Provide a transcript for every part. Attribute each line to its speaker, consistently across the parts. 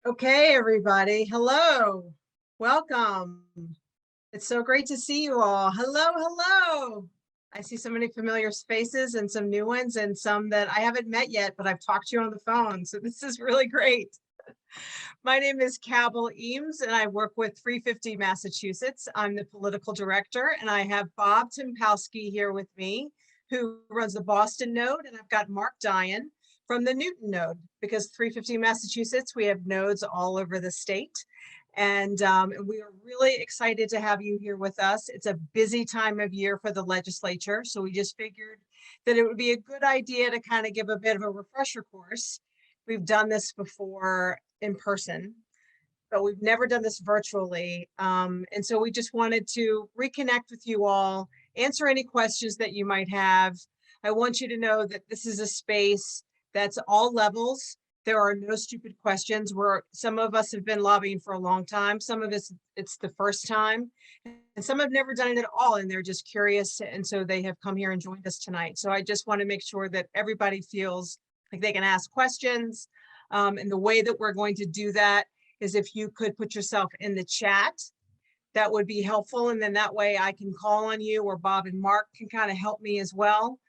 Speaker 1: Okay, everybody. Hello. Welcome. It's so great to see you all. Hello, hello. I see so many familiar faces and some new ones and some that I haven't met yet, but I've talked to you on the phone. So this is really great. My name is Cabell Eames and I work with 350 Massachusetts. I'm the political director and I have Bob Tumposky here with me, who runs the Boston node, and I've got Mark Dyne from the Newton node, because 350 Massachusetts, we have nodes all over the state. And we are really excited to have you here with us. It's a busy time of year for the legislature. So we just figured that it would be a good idea to kind of give a bit of a refresher course. We've done this before in person, but we've never done this virtually. And so we just wanted to reconnect with you all, answer any questions that you might have. I want you to know that this is a space that's all levels. There are no stupid questions. Some of us have been lobbying for a long time. Some of us, it's the first time, and some have never done it at all, and they're just curious. And so they have come here and joined us tonight. So I just want to make sure that everybody feels like they can ask questions. And the way that we're going to do that is if you could put yourself in the chat, that would be helpful. And then that way I can call on you, or Bob and Mark can kind of help me as well.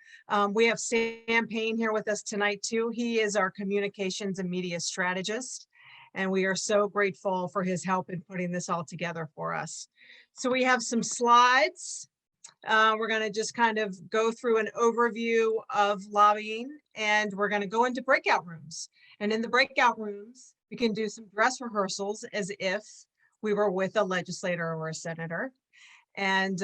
Speaker 1: We have Sam Payne here with us tonight too. He is our communications and media strategist, and we are so grateful for his help in putting this all together for us. So we have some slides. We're going to just kind of go through an overview of lobbying, and we're going to go into breakout rooms. And in the breakout rooms, we can do some dress rehearsals as if we were with a legislator or a senator, and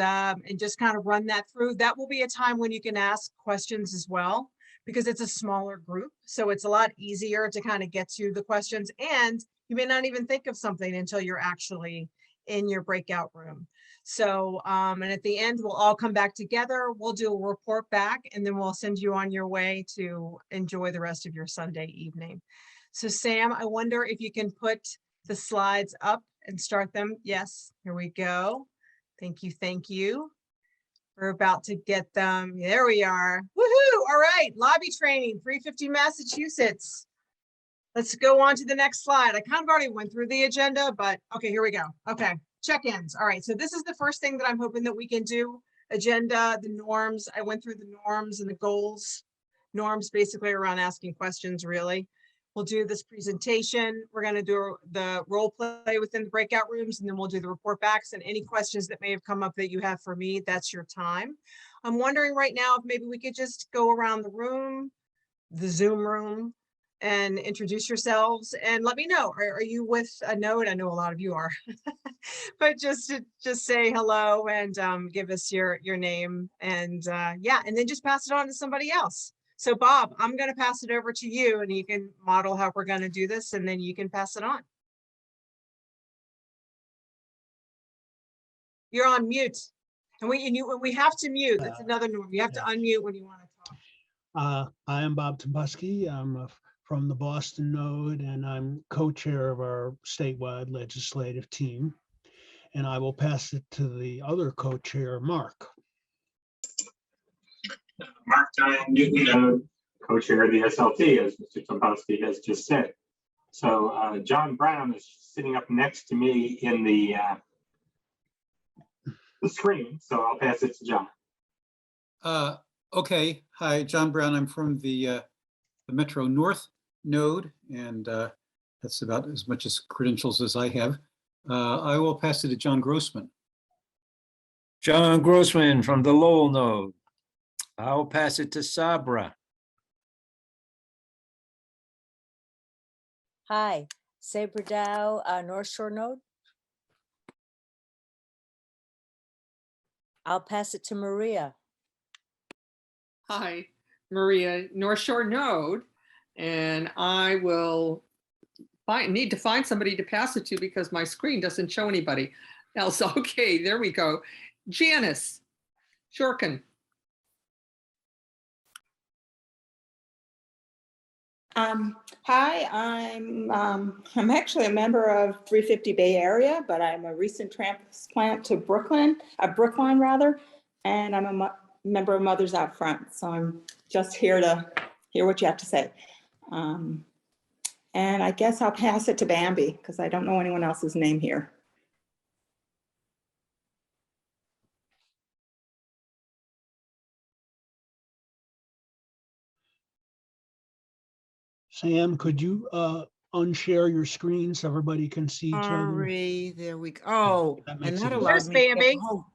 Speaker 1: just kind of run that through. That will be a time when you can ask questions as well, because it's a smaller group. So it's a lot easier to kind of get to the questions, and you may not even think of something until you're actually in your breakout room. So, and at the end, we'll all come back together. We'll do a report back, and then we'll send you on your way to enjoy the rest of your Sunday evening. So Sam, I wonder if you can put the slides up and start them. Yes, here we go. Thank you, thank you. We're about to get them. There we are. Woohoo! All right, lobby training, 350 Massachusetts. Let's go on to the next slide. I kind of already went through the agenda, but okay, here we go. Okay, check-ins. All right, so this is the first thing that I'm hoping that we can do. Agenda, the norms. I went through the norms and the goals. Norms basically around asking questions, really. We'll do this presentation. We're going to do the role play within the breakout rooms, and then we'll do the report backs, and any questions that may have come up that you have for me, that's your time. I'm wondering right now if maybe we could just go around the room, the Zoom room, and introduce yourselves and let me know. Are you with a node? I know a lot of you are, but just say hello and give us your name, and yeah, and then just pass it on to somebody else. So Bob, I'm going to pass it over to you, and you can model how we're going to do this, and then you can pass it on. You're on mute, and we have to mute. That's another norm. You have to unmute when you want to talk.
Speaker 2: I am Bob Tumposky. I'm from the Boston node, and I'm co-chair of our statewide legislative team. And I will pass it to the other co-chair, Mark.
Speaker 3: Mark Dyne, Newton node, co-chair of the SLT, as Mr. Tumposky has just said. So John Brown is sitting up next to me in the screen, so I'll pass it to John.
Speaker 4: Okay, hi, John Brown. I'm from the Metro North node, and that's about as much as credentials as I have. I will pass it to Jon Grossman.
Speaker 5: Jon Grossman from the Lowell node. I'll pass it to Sabra.
Speaker 6: Hi, Sabra Dow, North Shore node. I'll pass it to Maria.
Speaker 7: Hi, Maria, North Shore node, and I will need to find somebody to pass it to because my screen doesn't show anybody else. Okay, there we go. Janice Shorkin.
Speaker 8: Hi, I'm actually a member of 350 Bay Area, but I'm a recent transplant to Brookline rather, and I'm a member of Mothers Out Front. So I'm just here to hear what you have to say. And I guess I'll pass it to Bambi because I don't know anyone else's name here.
Speaker 2: Sam, could you unshare your screen so everybody can see each other?
Speaker 9: Sorry, there we go. Oh,
Speaker 2: That
Speaker 9: and
Speaker 2: makes
Speaker 9: that
Speaker 2: it
Speaker 9: allowed
Speaker 1: easier.
Speaker 9: me to get
Speaker 1: There's
Speaker 9: the whole,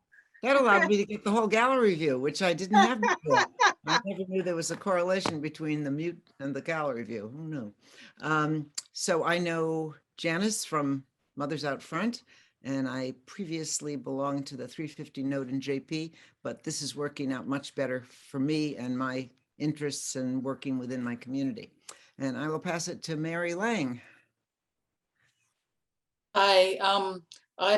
Speaker 9: that allowed me to get the whole gallery view, which I didn't have before. I never knew there was a correlation between the mute and the gallery view. Who knew? So I know Janice from Mothers Out Front, and I previously belonged to the 350 node in JP, but this is working out much better for me and my interests and working within my community. And I will pass it to Mary Lang.
Speaker 10: I'm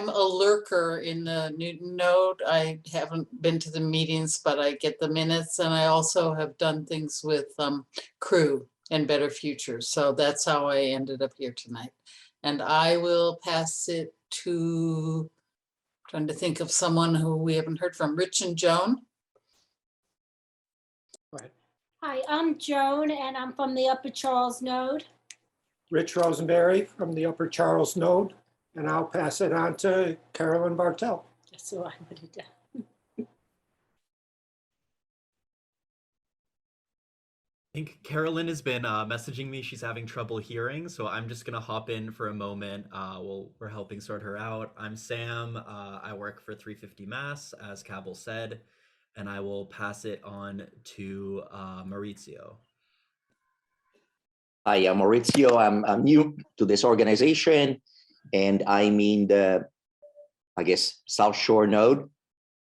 Speaker 10: a lurker in the Newton node. I haven't been to the meetings, but I get the minutes, and I also have done things with Crew and Better Futures. So that's how I ended up here tonight. And I will pass it to, trying to think of someone who we haven't heard from, Rich and Joan.
Speaker 11: Hi, I'm Joan, and I'm from the Upper Charles Node.
Speaker 12: Rich Rosenberry from the Upper Charles Node, and I'll pass it on to Carolyn Bartel.
Speaker 11: That's what I would have done.
Speaker 13: I think Carolyn has been messaging me. She's having trouble hearing, so I'm just gonna hop in for a moment. We're helping sort her out. I'm Sam. I work for 350 Mass, as Cabell said, and I will pass it on to Maurizio.
Speaker 14: Hi, I'm Maurizio. I'm new to this organization, and I'm in the, I guess, South Shore node.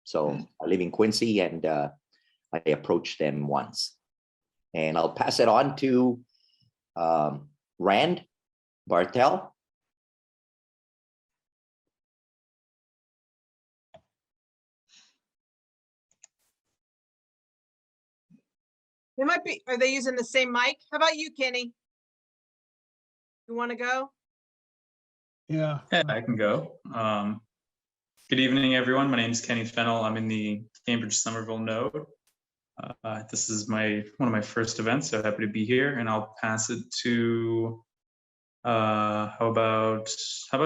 Speaker 14: So I live in Quincy, and I approached them once. And I'll pass it on to Rand Bartel.
Speaker 1: They might be, are they using the same mic? How about you, Kenny? You want to go?
Speaker 2: Yeah.
Speaker 15: Yeah, I can go. Good evening, everyone. My name is Kenny Fennell. I'm in the Cambridge Somerville node. This is one of my first events, so happy to be here, and I'll pass it to how about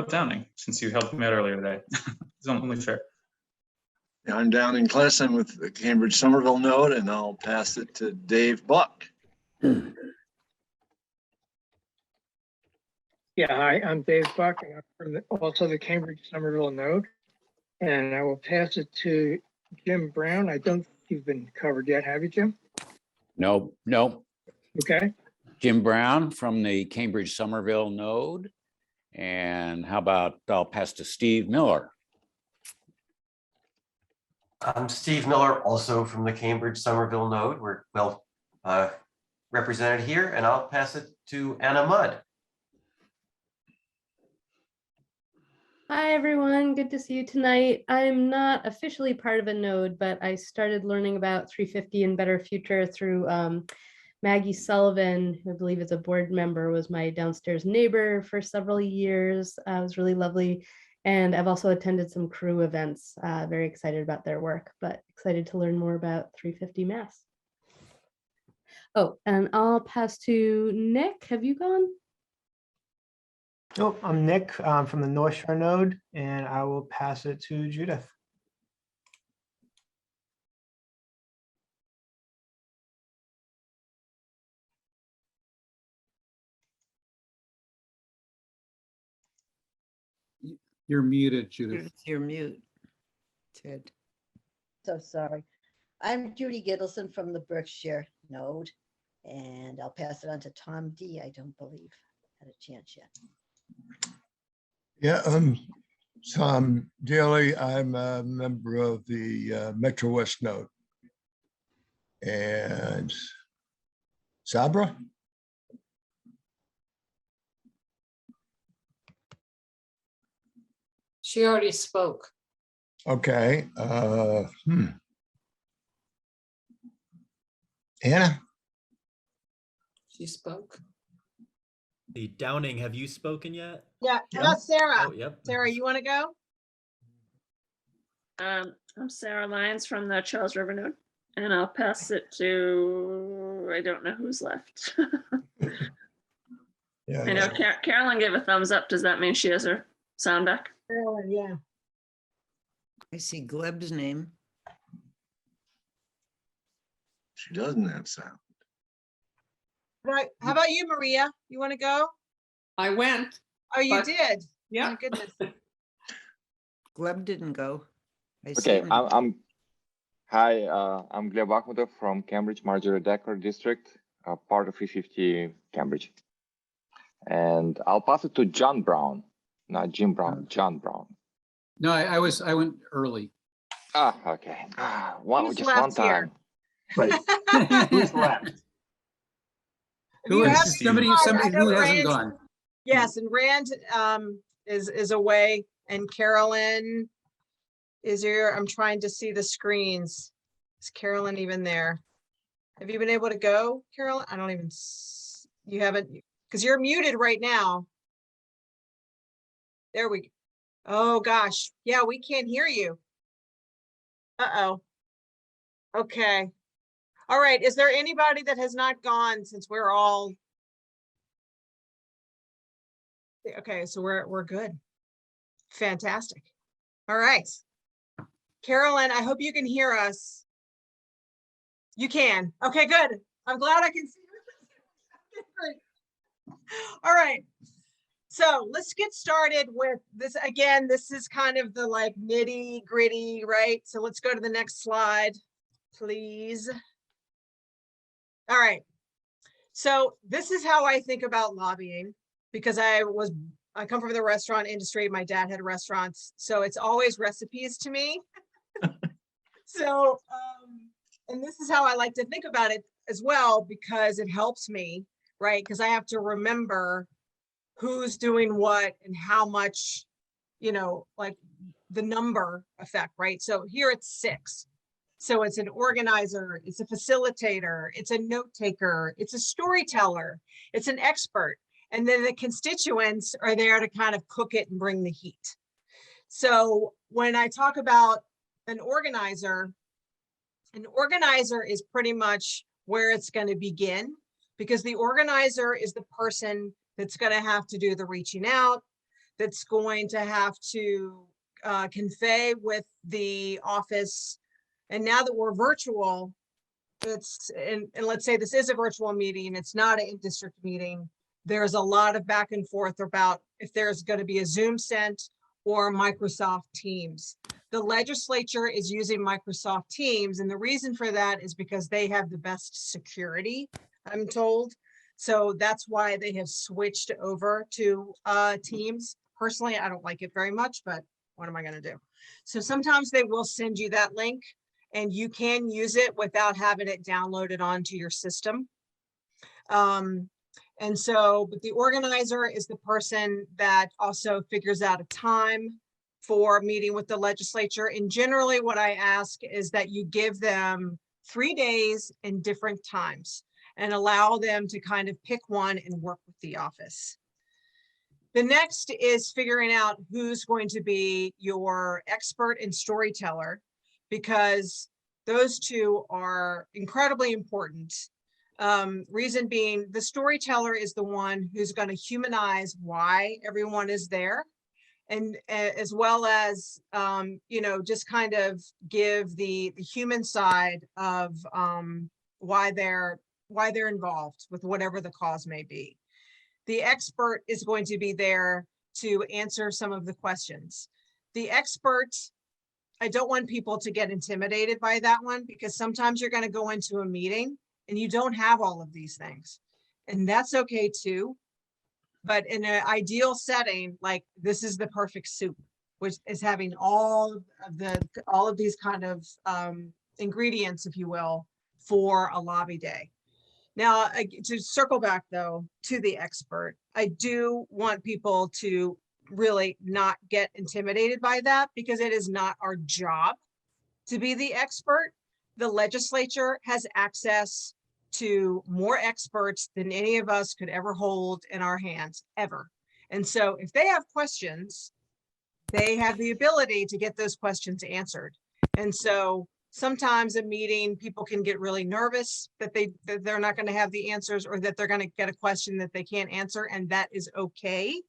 Speaker 15: Downing, since you helped me out earlier today. It's only fair.
Speaker 16: I'm down in Clesson with the Cambridge Somerville node, and I'll pass it to Dave Buck.
Speaker 17: Yeah, hi, I'm Dave Buck, and I'm from also the Cambridge Somerville node, and I will pass it to Jim Brown. I don't think you've been covered yet, have you, Jim?
Speaker 18: No.
Speaker 17: Okay.
Speaker 18: Jim Brown from the Cambridge Somerville node. And how about I'll pass to Steve Miller.
Speaker 19: I'm Steve Miller, also from the Cambridge Somerville node. We're well represented here, and I'll pass it to Anna Mudd.
Speaker 20: Hi, everyone. Good to see you tonight. I'm not officially part of a node, but I started learning about 350 and Better Future through Maggie Sullivan, who I believe is a board member, was my downstairs neighbor for several years. It was really lovely. And I've also attended some Crew events, very excited about their work, but excited to learn more about 350 Mass. Oh, and I'll pass to Nick. Have you gone?
Speaker 21: Nope, I'm Nick from the North Shore node, and I will pass it to Judith.
Speaker 4: You're muted, Judith.
Speaker 9: You're mute, Ted.
Speaker 6: So sorry. I'm Judy Gittleson from the Berkshire node, and I'll pass it on to Tom D. I don't believe had a chance yet.
Speaker 16: Yeah, Tom Daly. I'm a member of the Metro West node. And Sabra?
Speaker 10: She already spoke.
Speaker 16: Okay. Anna?
Speaker 10: She spoke.
Speaker 13: The Downing, have you spoken yet?
Speaker 1: Yeah, how about Sarah?
Speaker 13: Oh, yep.
Speaker 1: Sarah, you want to go?
Speaker 22: I'm Sarah Lyons from the Charles River node, and I'll pass it to, I don't know who's left. I know Carolyn gave a thumbs up. Does that mean she has her sound back?
Speaker 1: Carolyn, yeah.
Speaker 9: I see Gleb's name.
Speaker 16: She doesn't have sound.
Speaker 1: Right. How about you, Maria? You want to go?
Speaker 7: I went.
Speaker 1: Oh, you
Speaker 7: but-
Speaker 1: did?
Speaker 7: Yeah.
Speaker 1: My goodness.
Speaker 9: Gleb didn't go. I see
Speaker 3: Okay,
Speaker 9: him.
Speaker 3: Hi, I'm Gleb Akhmedov from Cambridge, Marjorie Decker District, part of 350 Cambridge. And I'll pass it to John Brown, not Jim Brown, John Brown.
Speaker 4: No, I went early.
Speaker 3: Ah, okay.
Speaker 1: Who's
Speaker 3: Just one
Speaker 1: left here?
Speaker 3: time. Who's left?
Speaker 4: Who
Speaker 1: You
Speaker 4: is
Speaker 1: have
Speaker 4: somebody
Speaker 1: I know
Speaker 4: who hasn't
Speaker 1: Rand-
Speaker 4: gone?
Speaker 1: Yes, and Rand is away, and Carolyn is here. I'm trying to see the screens. Is Carolyn even there? Have you been able to go, Carolyn? I don't even. You haven't, because you're muted right now. There we go. Oh gosh, yeah, we can't hear you. Uh-oh. Okay. All right. Is there anybody that has not gone since we're all? Okay, so we're good. Fantastic. All right. Carolyn, I hope you can hear us. You can. Okay, good. I'm glad I can see you. Great. All right. So let's get started with this. Again, this is kind of the like nitty gritty, right? So let's go to the next slide, please. All right. So this is how I think about lobbying, because I come from the restaurant industry. My dad had restaurants, so it's always recipes to me. So, and this is how I like to think about it as well, because it helps me, right? Because I have to remember who's doing what and how much, you know, like the number effect, right? So here it's 6. So it's an organizer, it's a facilitator, it's a note taker, it's a storyteller, it's an expert. And then the constituents are there to kind of cook it and bring the heat. So when I talk about an organizer is pretty much where it's going to begin, because the organizer is the person that's going to have to do the reaching out, that's going to have to convey with the office. And now that we're virtual, and let's say this is a virtual meeting, it's not an in-district meeting, there's a lot of back and forth about if there's going to be a Zoom sent or Microsoft Teams. The legislature is using Microsoft Teams, and the reason for that is because they have the best security, I'm told. So that's why they have switched over to Teams. Personally, I don't like it very much, but what am I going to do? So sometimes they will send you that link, and you can use it without having it downloaded onto your system. And so, but the organizer is the person that also figures out a time for meeting with the legislature. And generally what I ask is that you give them 3 days and different times and allow them to kind of pick one and work with the office. The next is figuring out who's going to be your expert and storyteller, because those two are incredibly important. Reason being, the storyteller is the one who's going to humanize why everyone is there, and as well as you know, just kind of give the human side of why they're involved with whatever the cause may be. The expert is going to be there to answer some of the questions. The expert, I don't want people to get intimidated by that one, because sometimes you're going to go into a meeting and you don't have all of these things, and that's okay too. But in an ideal setting, like this is the perfect soup, which is having all of these kind of ingredients, if you will, for a lobby day. Now, to circle back though to the expert, I do want people to really not get intimidated by that, because it is not our job to be the expert. The legislature has access to more experts than any of us could ever hold in our hands, ever. And so if they have questions, they have the ability to get those questions answered. And so sometimes a meeting, people can get really nervous that they're not going to have the answers, or that they're going to get a question that they can't answer, and that is okay.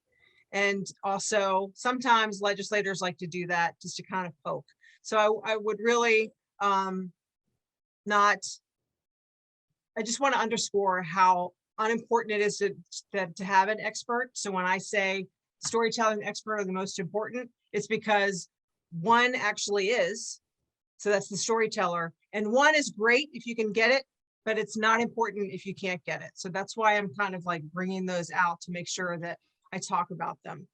Speaker 1: And also sometimes legislators like to do that just to kind of poke. So I would really I just want to underscore how unimportant it is to have an expert. So when I say storytelling expert are the most important, it's because one actually is. So that's the storyteller. And one is great if you can get it, but it's not important if you can't get it. So that's why I'm kind of like bringing those out to make sure that I talk about them.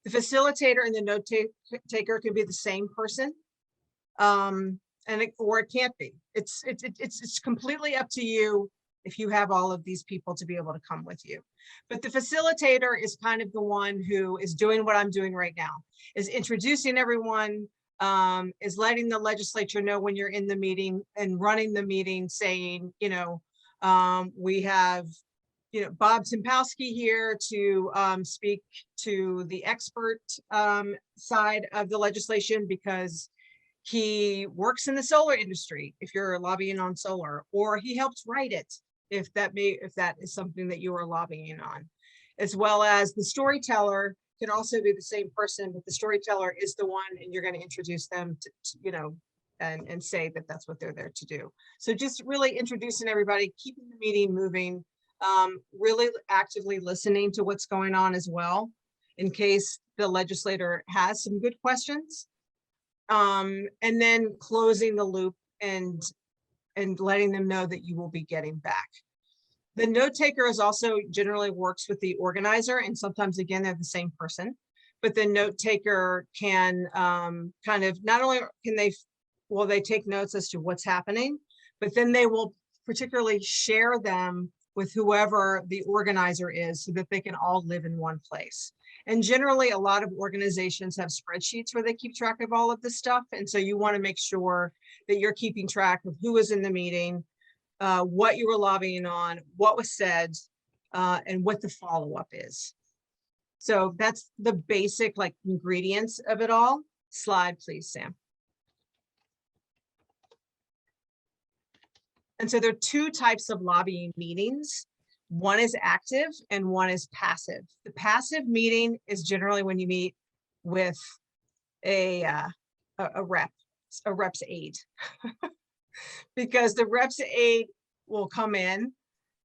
Speaker 1: The facilitator and the note taker can be the same person. Or it can't be. It's completely up to you if you have all of these people to be able to come with you. But the facilitator is kind of the one who is doing what I'm doing right now, is introducing everyone, is letting the legislature know when you're in the meeting, and running the meeting, saying, we have, Bob Tumposky here to speak to the expert side of the legislation, because he works in the solar industry, if you're lobbying on solar, or he helps write it, if that is something that you are lobbying on. As well as the storyteller can also be the same person, but the storyteller is the one, and you're going to introduce them to and say that that's what they're there to do. So just really introducing everybody, keeping the meeting moving, really actively listening to what's going on as well, in case the legislator has some good questions. And then closing the loop and letting them know that you will be getting back. The note taker is also generally works with the organizer, and sometimes again they're the same person, but the note taker can kind of, not only can they take notes as to what's happening, but then they will particularly share them with whoever the organizer is, so that they can all live in one place. And generally, a lot of organizations have spreadsheets where they keep track of all of this stuff. And so you want to make sure that you're keeping track of who was in the meeting, what you were lobbying on, what was said, and what the follow-up is. So that's the basic ingredients of it all. Slide, please, Sam. And so there are two types of lobbying meetings. One is active and one is passive. The passive meeting is generally when you meet with a rep's aide, because the rep's aide will come in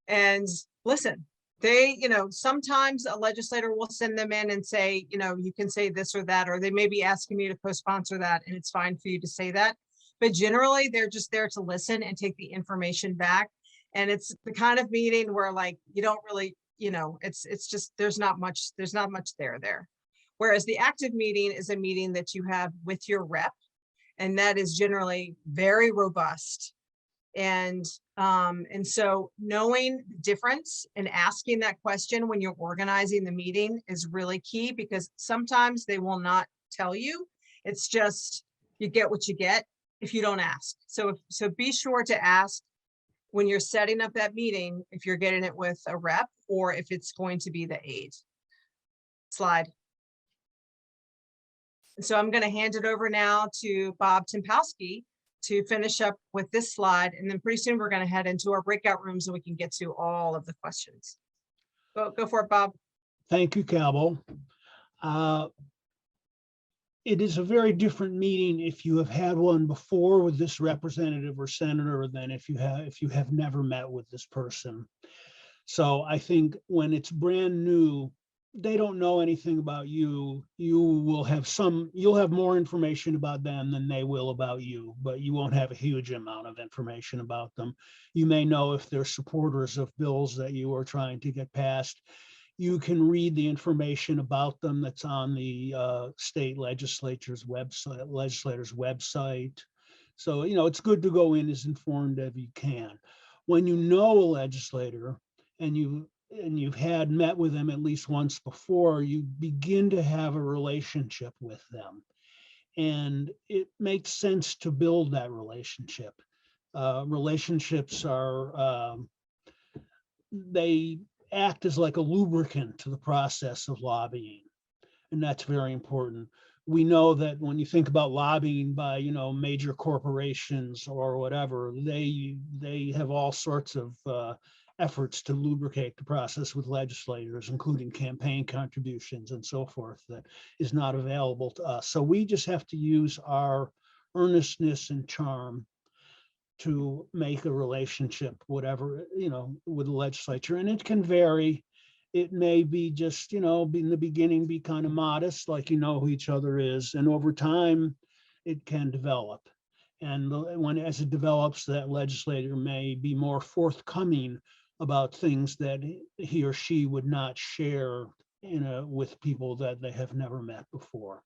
Speaker 1: and listen. They, sometimes a legislator will send them in and say, you can say this or that, or they may be asking you to co-sponsor that, and it's fine for you to say that. But generally, they're just there to listen and take the information back. And it's the kind of meeting where you don't really, it's just, there's not much there. Whereas the active meeting is a meeting that you have with your rep, and that is generally very robust. And so knowing the difference and asking that question when you're organizing the meeting is really key, because sometimes they will not tell you. It's just, you get what you get if you don't ask. So be sure to ask when you're setting up that meeting, if you're getting it with a rep or if it's going to be the aide. Slide. And so I'm going to hand it over now to Bob Tumposky to finish up with this slide. And then pretty soon we're going to head into our breakout rooms and we can get to all of the questions. Go for it, Bob.
Speaker 2: Thank you, Cabell. It is a very different meeting if you have had one before with this representative or senator than if you have never met with this person. So I think when it's brand new, they don't know anything about you. You'll have more information about them than they will about you, but you won't have a huge amount of information about them. You may know if they're supporters of bills that you are trying to get passed. You can read the information about them that's on the state legislator's website. So, it's good to go in as informed as you can. When you know a legislator and you've met with them at least once before, you begin to have a relationship with them. And it makes sense to build that relationship. Relationships are, they act as like a lubricant to the process of lobbying. And that's very important. we know that when you think about lobbying by, major corporations or whatever, they have all sorts of efforts to lubricate the process with legislators, including campaign contributions and so forth, that is not available to us. So we just have to use our earnestness and charm to make a relationship, whatever, with the legislature. And it can vary. It may be just, in the beginning, be kind of modest, like who each other is. And over time, it can develop. And as it develops, that legislator may be more forthcoming about things that he or she would not share with people that they have never met before.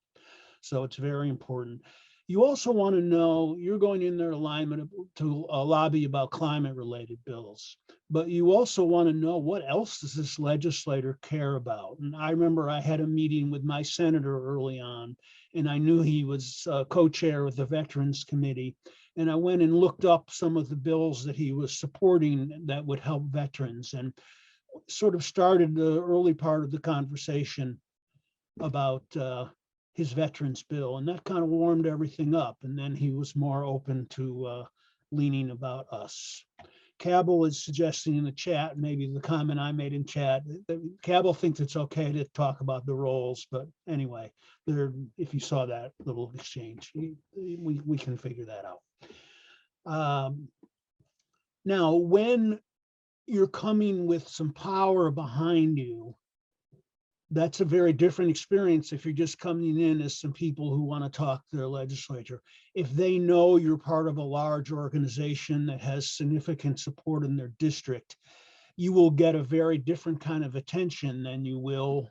Speaker 2: So it's very important. You also want to know, you're going in their alignment to lobby about climate related bills, but you also want to know what else does this legislator care about. And I remember I had a meeting with my senator early on, and I knew he was co-chair of the Veterans Committee. And I went and looked up some of the bills that he was supporting that would help veterans, and sort of started the early part of the conversation about his veterans bill, and that kind of warmed everything up. And then he was more open to leaning about us. Cabell is suggesting in the chat, maybe the comment I made in chat, Cabell thinks it's okay to talk about the roles, but anyway, if you saw that little exchange, we can figure that out. Now, when you're coming with some power behind you, that's a very different experience if you're just coming in as some people who want to talk to their legislature. If they know you're part of a large organization that has significant support in their district, you will get a very different kind of attention than you will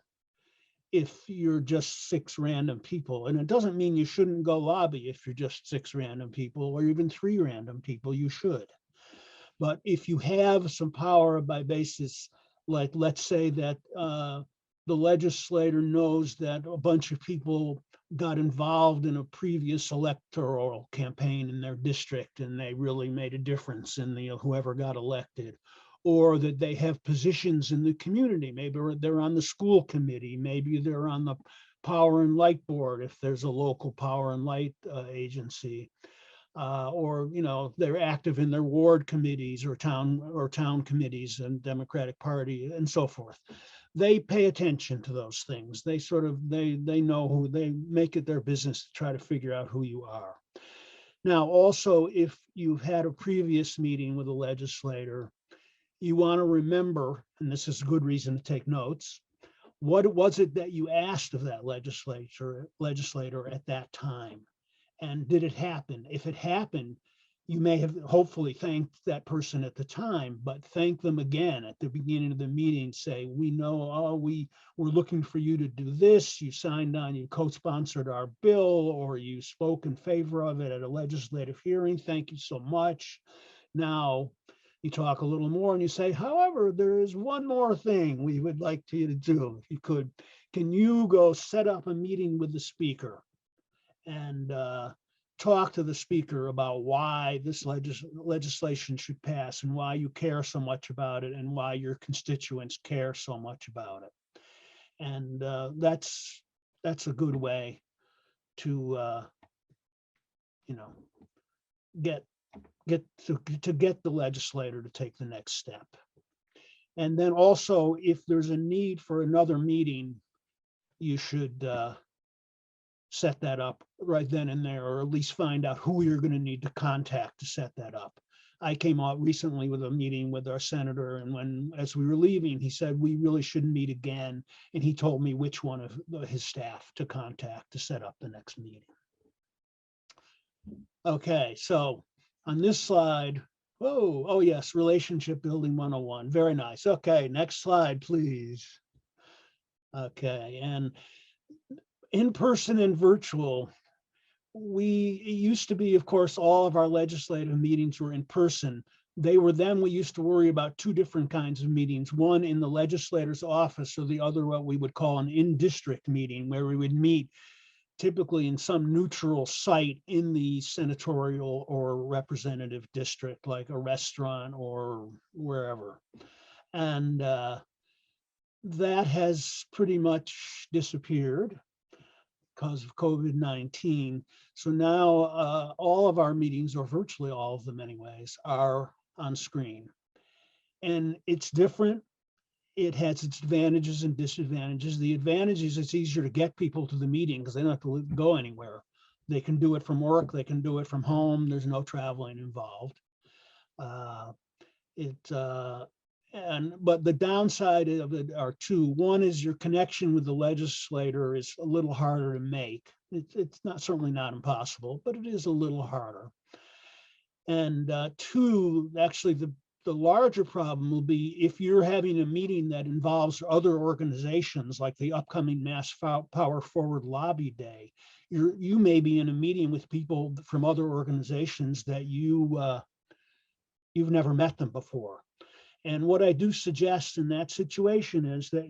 Speaker 2: if you're just 6 random people. And it doesn't mean you shouldn't go lobby if you're just 6 random people or even 3 random people, you should. But if you have some power by basis, like let's say that the legislator knows that a bunch of people got involved in a previous electoral campaign in their district and they really made a difference in whoever got elected, or that they have positions in the community. Maybe they're on the school committee, maybe they're on the power and light board if there's a local power and light agency. Or they're active in their ward committees or town committees and Democratic Party and so forth. They pay attention to those things. They they know who, they make it their business to try to figure out who you are. Now, also, if you've had a previous meeting with a legislator, you want to remember, and this is a good reason to take notes, what was it that you asked of that legislator at that time? And did it happen? If it happened, you may have hopefully thanked that person at the time, but thank them again at the beginning of the meeting. Say, we know, we were looking for you to do this. You signed on, you co-sponsored our bill, or you spoke in favor of it at a legislative hearing. Thank you so much. Now, you talk a little more and you say, however, there is one more thing we would like you to do. If you could, can you go set up a meeting with the speaker and talk to the speaker about why this legislation should pass and why you care so much about it and why your constituents care so much about it. And that's a good way to get the legislator to take the next step. And then also, if there's a need for another meeting, you should set that up right then and there, or at least find out who you're going to need to contact to set that up. I came out recently with a meeting with our senator, and as we were leaving, he said we really shouldn't meet again, and he told me which one of his staff to contact to set up the next meeting. Okay, so on this slide, oh yes, relationship building 101, very nice. Okay, next slide, please. Okay, and in person and virtual, it used to be, of course, all of our legislative meetings were in person. We used to worry about 2 different kinds of meetings, one in the legislator's office, or the other what we would call an in-district meeting, where we would meet typically in some neutral site in the senatorial or representative district, like a restaurant or wherever. And that has pretty much disappeared. because of COVID-19. So now all of our meetings, or virtually all of them anyways, are on screen. And it's different. It has its advantages and disadvantages. The advantage is it's easier to get people to the meeting because they don't have to go anywhere. They can do it from work, they can do it from home. There's no traveling involved. But the downside of it are two. One is your connection with the legislator is a little harder to make. It's not certainly not impossible, but it is a little harder. And two, actually the larger problem will be if you're having a meeting that involves other organizations like the upcoming Mass Power Forward Lobby Day. You may be in a meeting with people from other organizations that you've never met them before. And what I do suggest in that situation is that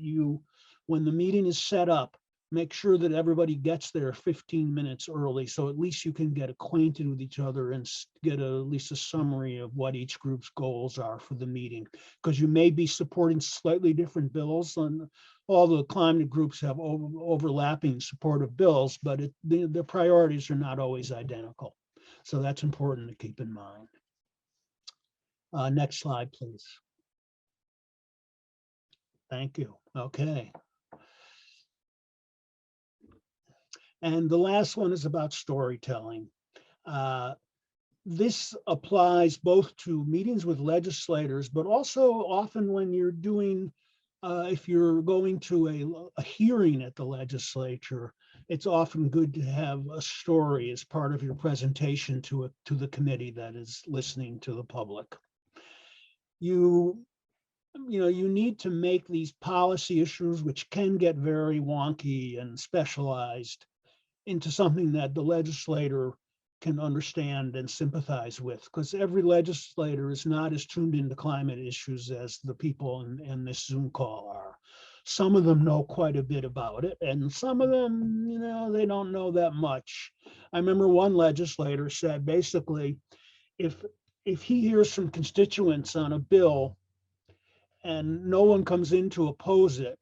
Speaker 2: when the meeting is set up, make sure that everybody gets there 15 minutes early, so at least you can get acquainted with each other and get at least a summary of what each group's goals are for the meeting. Because you may be supporting slightly different bills, and all the climate groups have overlapping supportive bills, but the priorities are not always identical. So that's important to keep in mind. Next slide, please. Thank you. Okay. And the last one is about storytelling. This applies both to meetings with legislators, but also often when you're doing, if you're going to a hearing at the legislature, it's often good to have a story as part of your presentation to the committee that is listening to the public. You need to make these policy issues, which can get very wonky and specialized, into something that the legislator can understand and sympathize with, because every legislator is not as tuned into climate issues as the people in this Zoom call are. Some of them know quite a bit about it, and some of them, they don't know that much. I remember one legislator said, basically, if he hears from constituents on a bill and no one comes in to oppose it,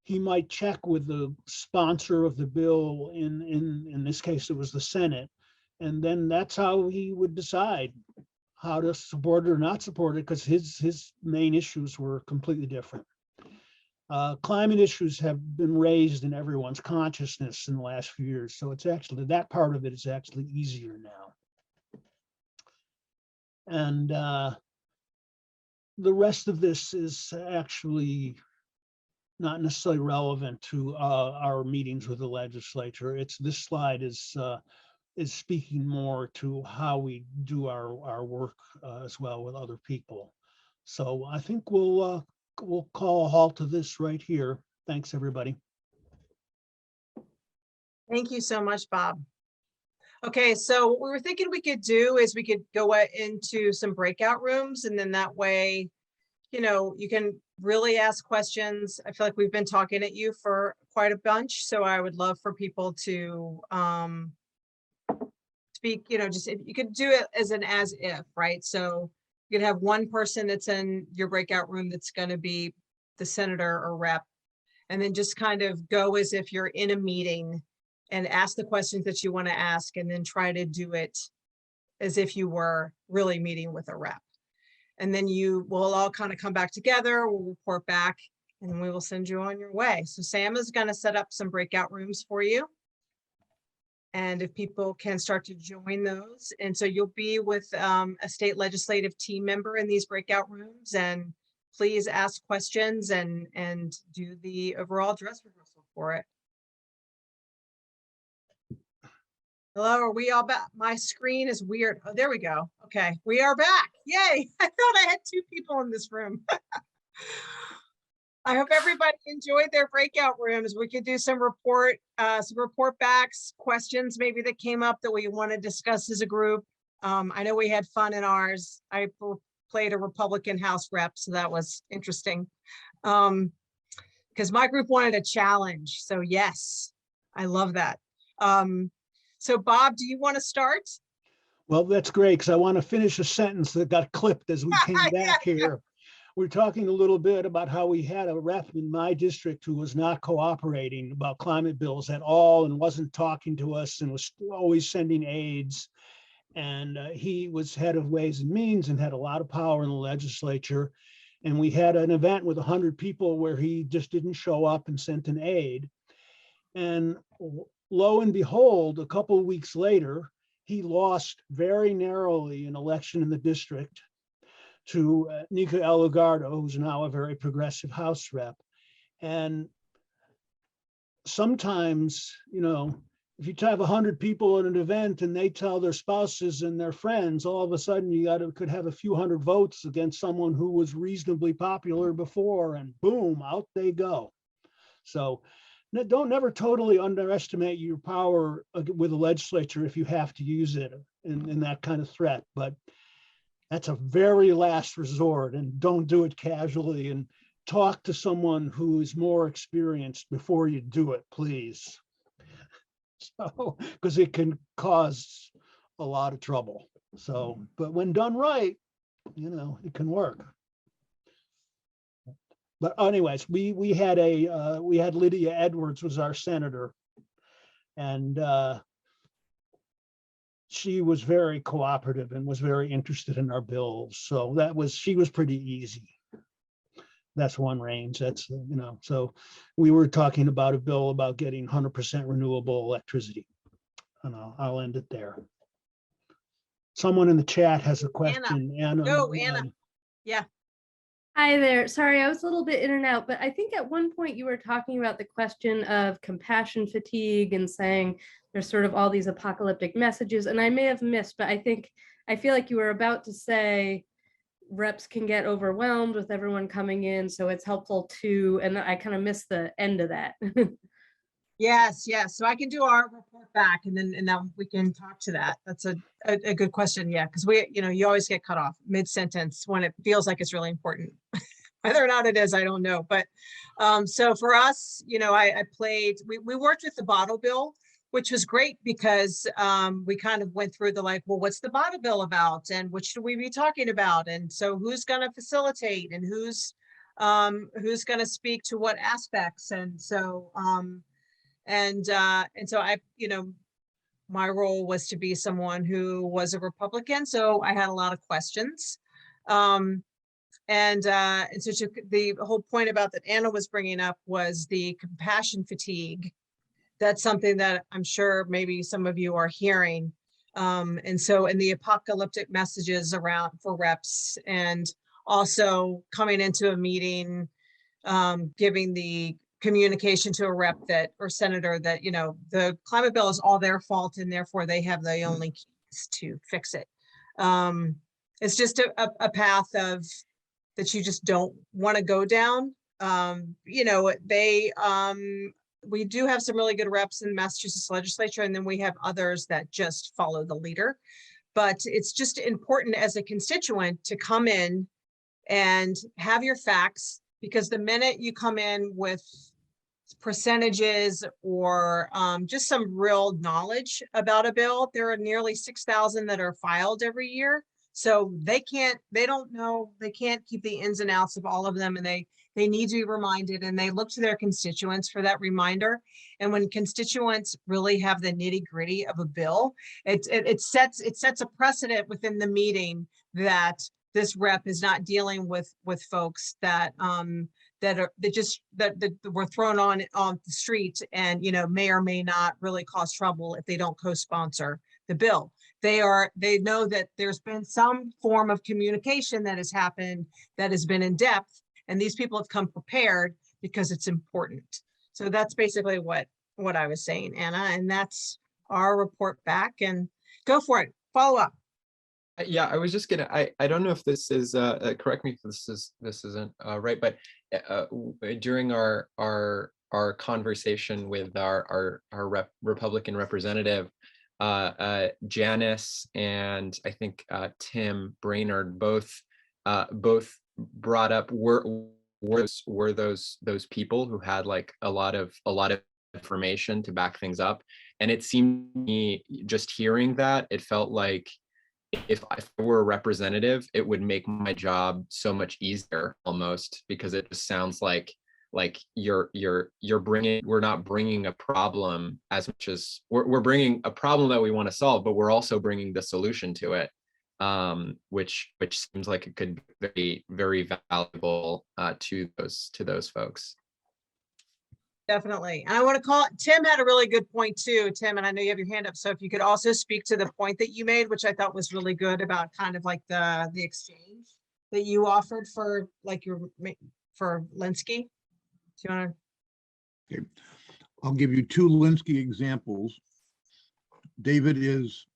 Speaker 2: he might check with the sponsor of the bill, in this case, it was the Senate, and then that's how he would decide how to support it or not support it, because his main issues were completely different. Climate issues have been raised in everyone's consciousness in the last few years, so it's actually, that part of it is actually easier now. And the rest of this is actually not necessarily relevant to our meetings with the legislature. This slide is speaking more to how we do our work as well with other people. So I think we'll call a halt to this right here. Thanks, everybody.
Speaker 1: Thank you so much, Bob. Okay, so what we were thinking we could do is we could go into some breakout rooms, and then that way, you can really ask questions. I feel like we've been talking at you for quite a bunch, so I would love for people to speak, just if you could do it as if, right? So you could have one person that's in your breakout room that's going to be the senator or rep, and then just kind of go as if you're in a meeting and ask the questions that you want to ask, and then try to do it as if you were really meeting with a rep. And then we'll all kind of come back together, we'll report back, and we will send you on your way. So Sam is going to set up some breakout rooms for you. And if people can start to join those. And so you'll be with a state legislative team member in these breakout rooms, and please ask questions and do the overall dress rehearsal for it. Hello, are we all back? My screen is weird. Oh, there we go. Okay, we are back. Yay. I thought I had two people in this room. I hope everybody enjoyed their breakout rooms. We could do some report backs, questions maybe that came up that we want to discuss as a group. I know we had fun in ours. I played a Republican House rep, so that was interesting. Because my group wanted a challenge. So yes, I love that. So Bob, do you want to start?
Speaker 2: Well, that's great, because I want to finish a sentence that got clipped as we came back here. we're talking a little bit about how we had a rep in my district who was not cooperating about climate bills at all and wasn't talking to us and was always sending aides. And he was head of Ways and Means and had a lot of power in the legislature. And we had an event with 100 people where he just didn't show up and sent an aide. And lo and behold, a couple of weeks later, he lost very narrowly an election in the district to Nika Elugardo, who's now a very progressive House rep. And sometimes, you know, if you have 100 people at an event and they tell their spouses and their friends, all of a sudden you could have a few hundred votes against someone who was reasonably popular before, and boom, out they go. So don't never totally underestimate your power with the legislature if you have to use it in that kind of threat. But that's a very last resort, and don't do it casually, and talk to someone who is more experienced before you do it, please. So, because it can cause a lot of trouble. So, but when done right, you know, it can work. But anyways, we had Lydia Edwards was our senator, and she was very cooperative and was very interested in our bills. So she was pretty easy. That's one range. That's, you know, so we were talking about a bill about getting 100% renewable electricity. And I'll end it there. Someone in the chat has a question. Anna.
Speaker 1: Go, Anna. Yeah.
Speaker 20: Hi there. Sorry, I was a little bit in and out, but I think at one point you were talking about the question of compassion fatigue and saying there's sort of all these apocalyptic messages, and I may have missed, but I feel like you were about to say reps can get overwhelmed with everyone coming in, so it's helpful to, and I kind of missed the end of that.
Speaker 1: Yes, yes. So I can do our report back, and then we can talk to that. That's a good question. Yeah, because you always get cut off mid-sentence when it feels like it's really important. Whether or not it is, I don't know. But so for us, we worked with the bottle bill, which was great because we kind of went through well, what's the bottle bill about, and what should we be talking about, and so who's going to facilitate, and who's going to speak to what aspects, and so. And so my role was to be someone who was a Republican, so I had a lot of questions. And so the whole point about that Anna was bringing up was the compassion fatigue. That's something that I'm sure maybe some of you are hearing. And the apocalyptic messages around for reps, and also coming into a meeting, giving the communication to a rep or senator that, the climate bill is all their fault and therefore they have the only keys to fix it. It's just a path that you just don't want to go down. We do have some really good reps in the Massachusetts legislature, and then we have others that just follow the leader. But it's just important as a constituent to come in and have your facts, because the minute you come in with percentages or just some real knowledge about a bill, there are nearly 6,000 that are filed every year. So they can't keep the ins and outs of all of them, and they need to be reminded, and they look to their constituents for that reminder. And when constituents really have the nitty gritty of a bill, it sets a precedent within the meeting that this rep is not dealing with folks that were thrown on the street and may or may not really cause trouble if they don't co-sponsor the bill. They know that there's been some form of communication that has happened that has been in depth, and these people have come prepared because it's important. So that's basically what I was saying, Anna, and that's our report back. And go for it, follow up.
Speaker 5: Yeah, I was just gonna. I don't know if this is correct me if this isn't right, but during our conversation with our Republican representative, Janice and I think Tim Brainerd both brought up were those people who had like a lot of information to back things up, and it seemed to me, just hearing that, it felt like if I were a representative, it would make my job so much easier almost, because it just sounds like we're not bringing a problem as much as we're bringing a problem that we want to solve, but we're also bringing the solution to it, which seems like it could be very, very valuable to those folks.
Speaker 1: Definitely. And I want to call, Tim had a really good point too, Tim, and I know you have your hand up. So if you could also speak to the point that you made, which I thought was really good about kind of like the exchange that you offered for like for Linsky. Do you want to?
Speaker 8: Okay. I'll give you two Linsky examples. David is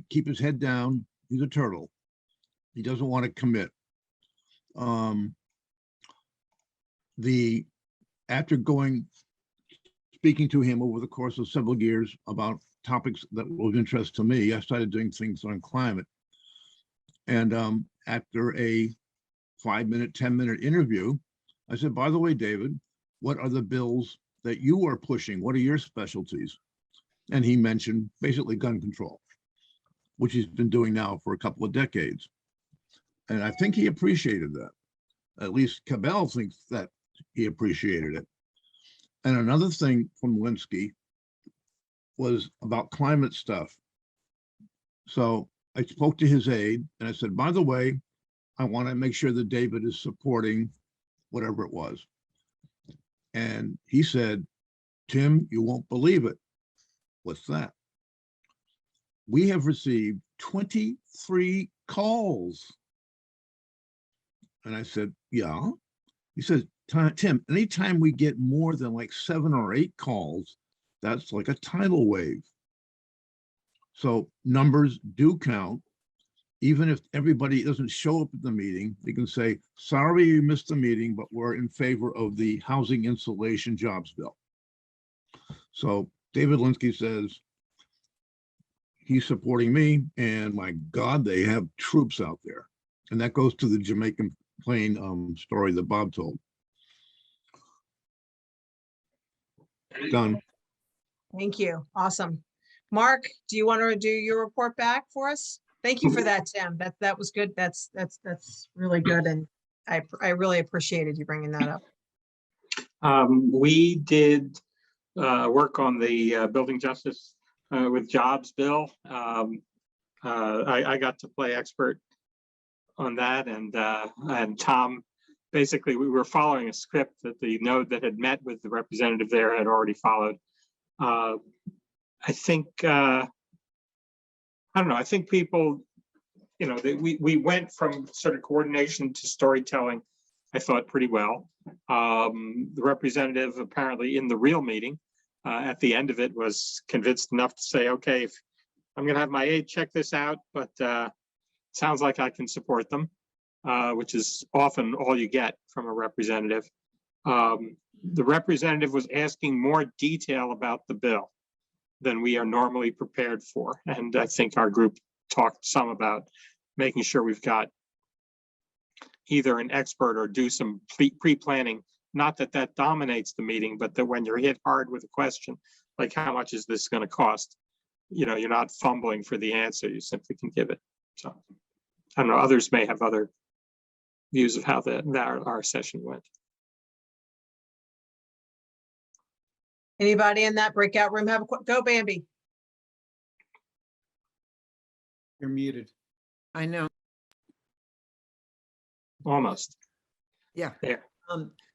Speaker 8: keep his head down. He's a turtle. He doesn't want to commit. After speaking to him over the course of several years about topics that were of interest to me, I started doing things on climate. And after a 5-minute, 10-minute interview, I said, by the way, David, what are the bills that you are pushing? What are your specialties? And he mentioned basically gun control, which he's been doing now for a couple of decades. And I think he appreciated that. At least Cabell thinks that he appreciated it. And another thing from Linsky was about climate stuff. So I spoke to his aide and I said, by the way, I want to make sure that David is supporting whatever it was. And he said, Tim, you won't believe it. What's that? We have received 23 calls. And I said, yeah. He says, Tim, anytime we get more than like 7 or 8 calls, that's like a tidal wave. So numbers do count. Even if everybody doesn't show up at the meeting, they can say, sorry you missed the meeting, but we're in favor of the housing insulation jobs bill. So David Linsky says he's supporting me, and my God, they have troops out there. And that goes to the Jamaican plane story that Bob told. Done.
Speaker 1: Thank you. Awesome. Mark, do you want to do your report back for us? Thank you for that, Tim. That was good. That's really good. And I really appreciated you bringing that up.
Speaker 12: We did work on the building justice with jobs bill. I got to play expert on that, and Tom, basically we were following a script that the node that had met with the representative there had already followed. I think I don't know. I think people, we went from sort of coordination to storytelling, I thought, pretty well. The representative apparently in the real meeting at the end of it was convinced enough to say, okay, if I'm going to have my aide check this out, but sounds like I can support them, which is often all you get from a representative. The representative was asking more detail about the bill than we are normally prepared for. And I think our group talked some about making sure we've got either an expert or do some pre-planning. Not that that dominates the meeting, but that when you're hit hard with a question, like how much is this going to cost? You're not fumbling for the answer, you simply can give it. So I don't know, others may have other views of how our session went.
Speaker 1: Anybody in that breakout room have a go, Bambi?
Speaker 4: You're muted.
Speaker 9: I know.
Speaker 12: Almost.
Speaker 9: Yeah.
Speaker 12: There.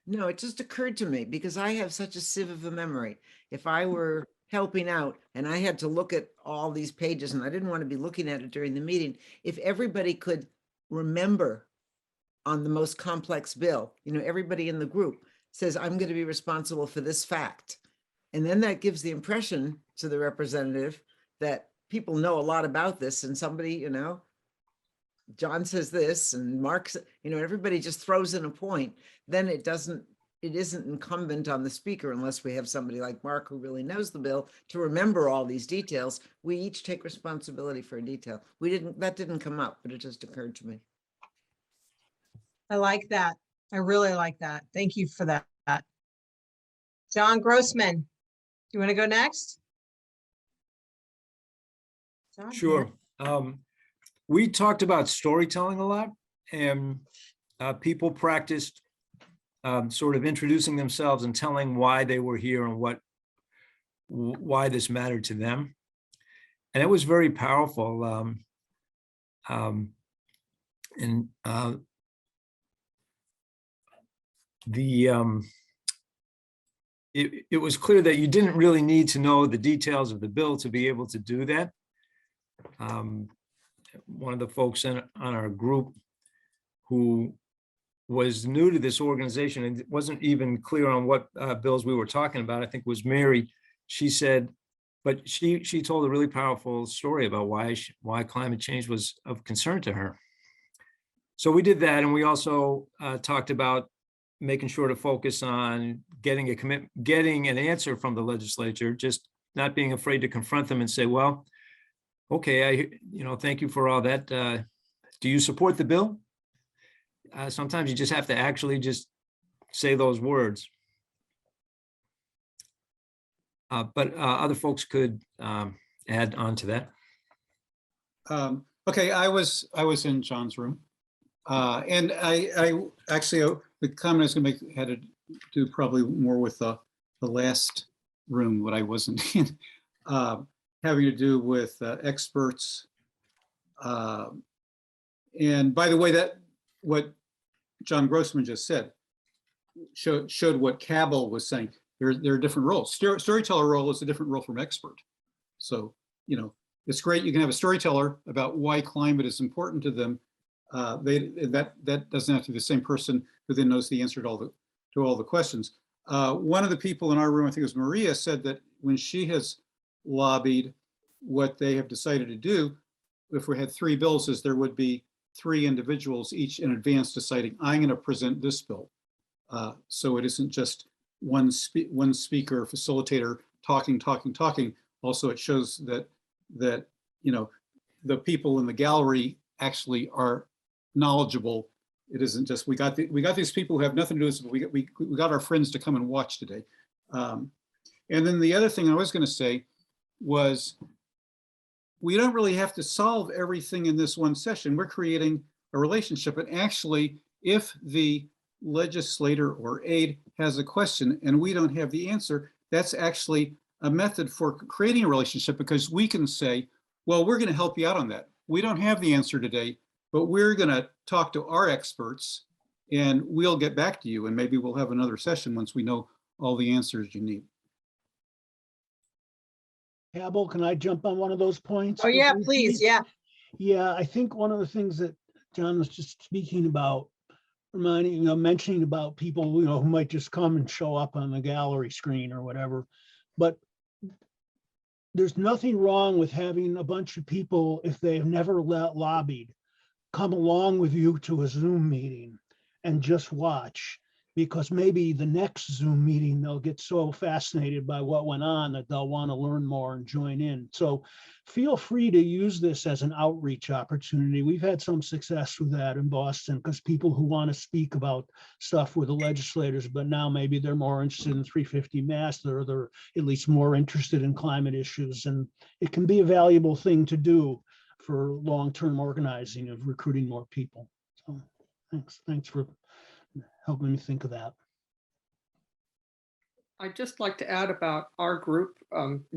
Speaker 9: No, it just occurred to me because I have such a sieve of a memory. If I were helping out and I had to look at all these pages and I didn't want to be looking at it during the meeting, if everybody could remember on the most complex bill, everybody in the group says, I'm going to be responsible for this fact. And then that gives the impression to the representative that people know a lot about this, and somebody, John says this and Mark, everybody just throws in a point. Then it isn't incumbent on the speaker, unless we have somebody like Mark who really knows the bill, to remember all these details. We each take responsibility for a detail. That didn't come up, but it just occurred to me.
Speaker 1: I like that. I really like that. Thank you for that. Jon Grossman, you want to go next? Jon?
Speaker 23: Sure.
Speaker 11: we talked about storytelling a lot, and people practiced sort of introducing themselves and telling why they were here and why this mattered to them. And it was very powerful. It was clear that you didn't really need to know the details of the bill to be able to do that. One of the folks on our group who was new to this organization and wasn't even clear on what bills we were talking about, I think was Mary. She said, but she told a really powerful story about why climate change was of concern to her. So we did that, and we also talked about making sure to focus on getting an answer from the legislature, just not being afraid to confront them and say, well, okay, thank you for all that. Do you support the bill? Sometimes you just have to actually just say those words. But other folks could add on to that.
Speaker 4: Okay, I was in John's room. And I actually, the comment I was going to make had to do probably more with the last room, what I wasn't in, having to do with experts. And by the way, that what Jon Grossman just said showed what Cabell was saying. There are different roles. Storyteller role is a different role from expert. So, it's great. You can have a storyteller about why climate is important to them. That doesn't have to be the same person who then knows the answer to all the questions. One of the people in our room, I think it was Maria, said that when she has lobbied, what they have decided to do, if we had 3 bills, is there would be 3 individuals each in advance deciding, I'm going to present this bill. So it isn't just one speaker, facilitator talking. Also, it shows that the people in the gallery actually are knowledgeable. It isn't just we got these people who have nothing to do with this, but we got our friends to come and watch today. And then the other thing I was going to say was we don't really have to solve everything in this one session. We're creating a relationship, and actually, if the legislator or aide has a question and we don't have the answer, that's actually a method for creating a relationship, because we can say, well, we're going to help you out on that. We don't have the answer today, but we're going to talk to our experts and we'll get back to you, and maybe we'll have another session once we know all the answers you need.
Speaker 2: Cabell, can I jump on one of those points?
Speaker 1: Oh yeah, please, yeah.
Speaker 2: Yeah, I think one of the things that John was just speaking about, mentioning about people, who might just come and show up on the gallery screen or whatever, but there's nothing wrong with having a bunch of people, if they've never lobbied, come along with you to a Zoom meeting and just watch, because maybe the next Zoom meeting, they'll get so fascinated by what went on that they'll want to learn more and join in. So feel free to use this as an outreach opportunity. We've had some success with that in Boston, because people who want to speak about stuff with the legislators, but now maybe they're more interested in 350 mass, or they're at least more interested in climate issues. And it can be a valuable thing to do for long-term organizing of recruiting more people. So thanks for helping me think of that.
Speaker 7: I'd just like to add about our group,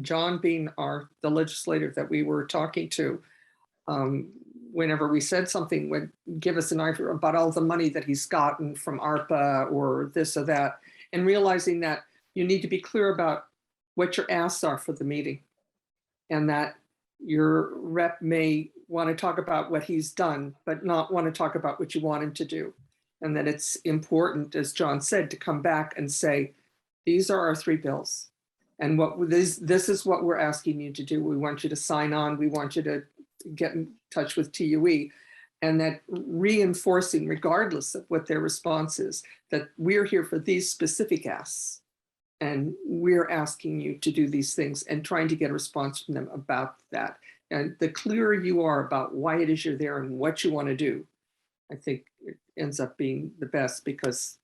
Speaker 7: John being the legislator that we were talking to, whenever we said something, would give us an idea about all the money that he's gotten from ARPA or this or that, and realizing that you need to be clear about what your asks are for the meeting, and that your rep may want to talk about what he's done, but not want to talk about what you want him to do. And that it's important, as John said, to come back and say, these are our 3 bills. And this is what we're asking you to do. We want you to sign on. We want you to get in touch with TUE. And that reinforcing, regardless of what their response is, that we're here for these specific asks. And we're asking you to do these things, and trying to get a response from them about that. And the clearer you are about why it is you're there and what you want to do, I think it ends up being the best, because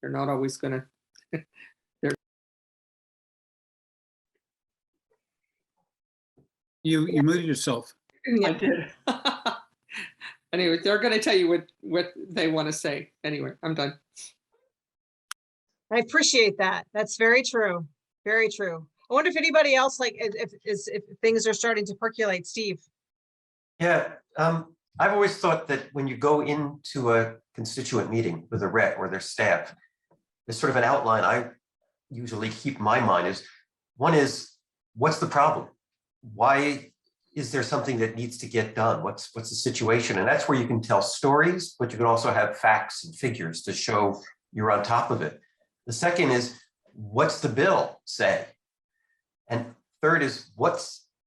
Speaker 7: they're not always going to.
Speaker 4: You muted yourself.
Speaker 7: I did. Anyway, they're going to tell you what they want to say. Anyway, I'm done.
Speaker 1: I appreciate that. That's very true. Very true. I wonder if anybody else, like, if things are starting to percolate. Steve.
Speaker 19: Yeah, I've always thought that when you go into a constituent meeting with a rep or their staff, there's sort of an outline I usually keep in my mind is, one is, what's the problem? Why is there something that needs to get done? What's the situation? And that's where you can tell stories, but you can also have facts and figures to show you're on top of it. The second is, what's the bill say? And third is, what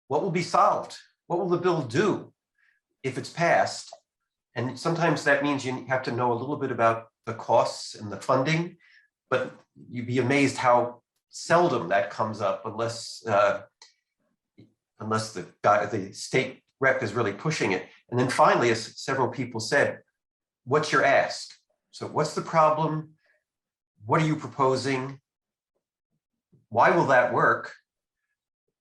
Speaker 19: will be solved? What will the bill do if it's passed? And sometimes that means you have to know a little bit about the costs and the funding, but you'd be amazed how seldom that comes up unless the state rep is really pushing it. And then finally, as several people said, what's your ask? So what's the problem? What are you proposing? Why will that work?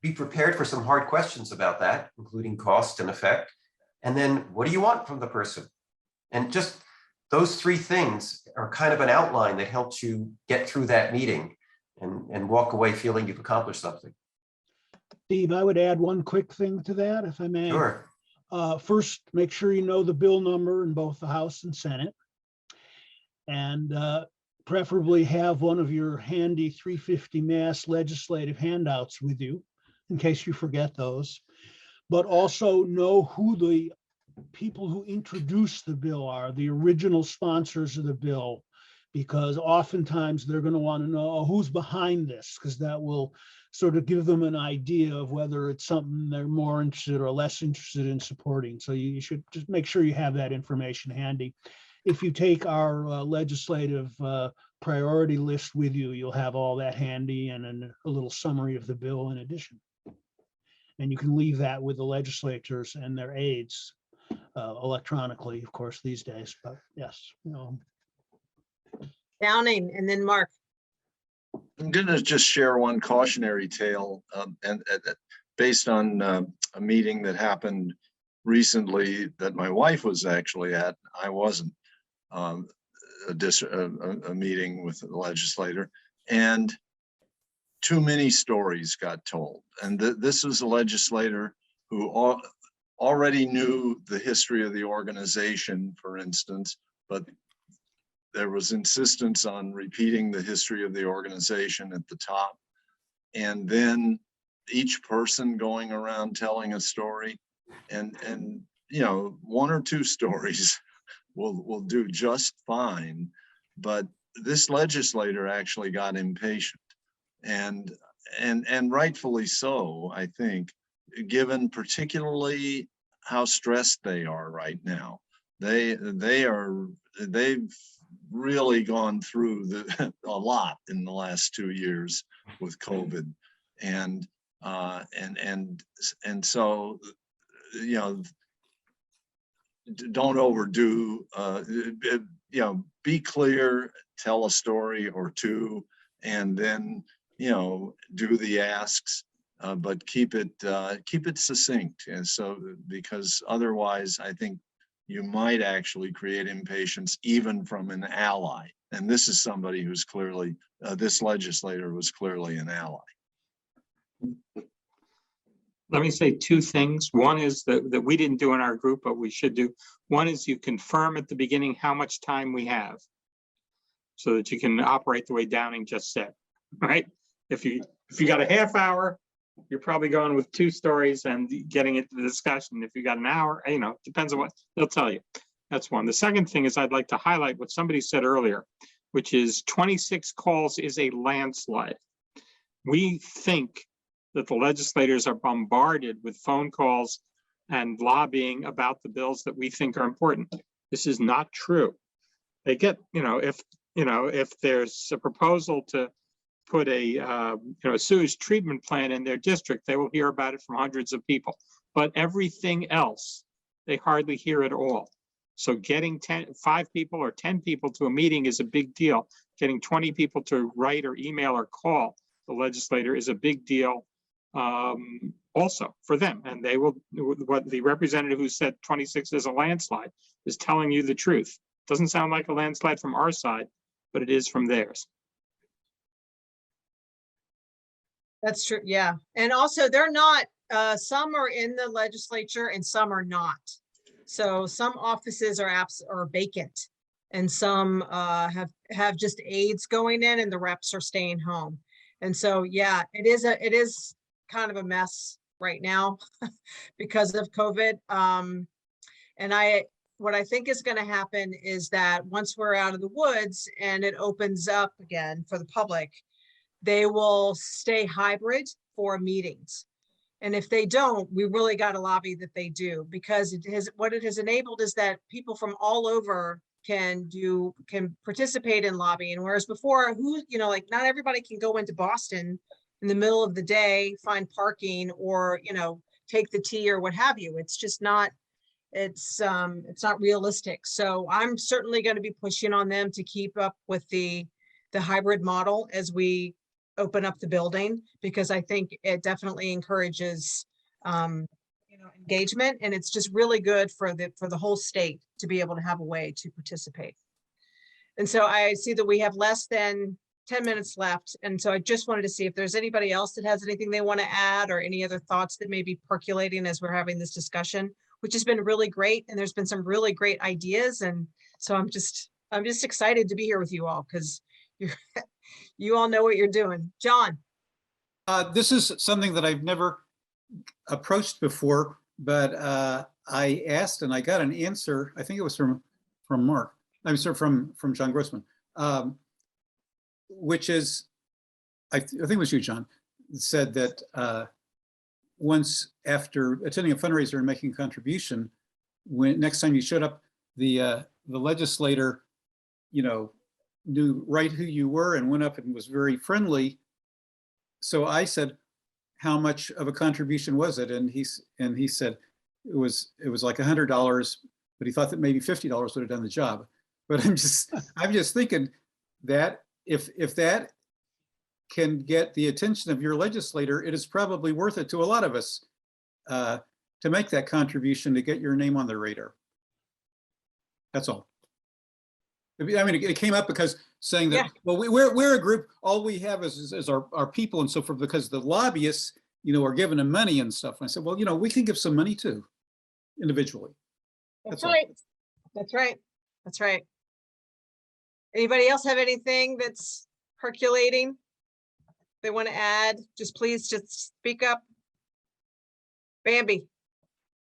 Speaker 19: Be prepared for some hard questions about that, including cost and effect. And then what do you want from the person? And just those three things are kind of an outline that helps you get through that meeting and walk away feeling you've accomplished something.
Speaker 2: Steve, I would add one quick thing to that, if I may.
Speaker 19: Sure.
Speaker 2: First, make sure you know the bill number in both the House and Senate. And preferably have one of your handy 350 mass legislative handouts with you in case you forget those. But also know who the people who introduced the bill are, the original sponsors of the bill, because oftentimes they're going to want to know who's behind this, because that will sort of give them an idea of whether it's something they're more interested or less interested in supporting. So you should just make sure you have that information handy. If you take our legislative priority list with you, you'll have all that handy and a little summary of the bill in addition. And you can leave that with the legislators and their aides electronically, of course, these days. But yes,
Speaker 1: Downing, and then Mark.
Speaker 16: I'm going to just share one cautionary tale, and based on a meeting that happened recently that my wife was actually at. I wasn't. A meeting with the legislator, and too many stories got told. And this was a legislator who already knew the history of the organization, for instance, but there was insistence on repeating the history of the organization at the top. And then each person going around telling a story, and one or two stories will do just fine. But this legislator actually got impatient, and rightfully so, I think, given particularly how stressed they are right now. They've really gone through a lot in the last 2 years with COVID, and so don't overdo, be clear, tell a story or two, and then do the asks, but keep it succinct. And so, because otherwise I think you might actually create impatience even from an ally, and this is somebody who's clearly this legislator was clearly an ally.
Speaker 12: Let me say two things. One is that we didn't do in our group, but we should do. One is you confirm at the beginning how much time we have, so that you can operate the way Downing just said, right? If you got a half hour, you're probably going with two stories and getting into the discussion. If you got an hour, depends on what they'll tell you. That's one. The second thing is I'd like to highlight what somebody said earlier, which is 26 calls is a landslide. We think that the legislators are bombarded with phone calls and lobbying about the bills that we think are important. This is not true. They get, if there's a proposal to put a sewage treatment plant in their district, they will hear about it from hundreds of people. But everything else, they hardly hear at all. So getting 5 people or 10 people to a meeting is a big deal. Getting 20 people to write or email or call the legislator is a big deal. also for them. And they will, what the representative who said 26 is a landslide is telling you the truth. Doesn't sound like a landslide from our side, but it is from theirs.
Speaker 1: That's true. Yeah. And also they're not, some are in the legislature and some are not. So some offices are are vacant and some have just aides going in and the reps are staying home. And so, yeah, it is kind of a mess right now because of COVID. And what I think is going to happen is that once we're out of the woods and it opens up again for the public, they will stay hybrid for meetings. And if they don't, we really got to lobby that they do, because what it has enabled is that people from all over can participate in lobbying. Whereas before, like not everybody can go into Boston in the middle of the day, find parking, or, take the T or what have you. It's just not, it's not realistic. So I'm certainly going to be pushing on them to keep up with the hybrid model as we open up the building, because I think it definitely encourages engagement, and it's just really good for the whole state to be able to have a way to participate. And so I see that we have less than 10 minutes left, and so I just wanted to see if there's anybody else that has anything they want to add or any other thoughts that may be percolating as we're having this discussion, which has been really great, and there's been some really great ideas. And so I'm just excited to be here with you all, because you all know what you're doing. John.
Speaker 4: This is something that I've never approached before, but I asked and I got an answer. I think it was from Mark. I'm sorry, from Jon Grossman, which is, I think it was you, John, said that once after attending a fundraiser and making a contribution, when next time you showed up, the legislator, knew right who you were and went up and was very friendly. So I said, how much of a contribution was it? And he said it was like $100, but he thought that maybe $50 would have done the job. But I'm just thinking that if that can get the attention of your legislator, it is probably worth it to a lot of us to make that contribution to get your name on the radar. That's all. I mean, it came up because saying that, well, we're a group, all we have is our people and so forth, because the lobbyists, are giving them money and stuff. And I said, well, we can give some money too, individually.
Speaker 1: That's right. That's right. That's right. Anybody else have anything that's percolating they want to add? Please speak up. Bambi.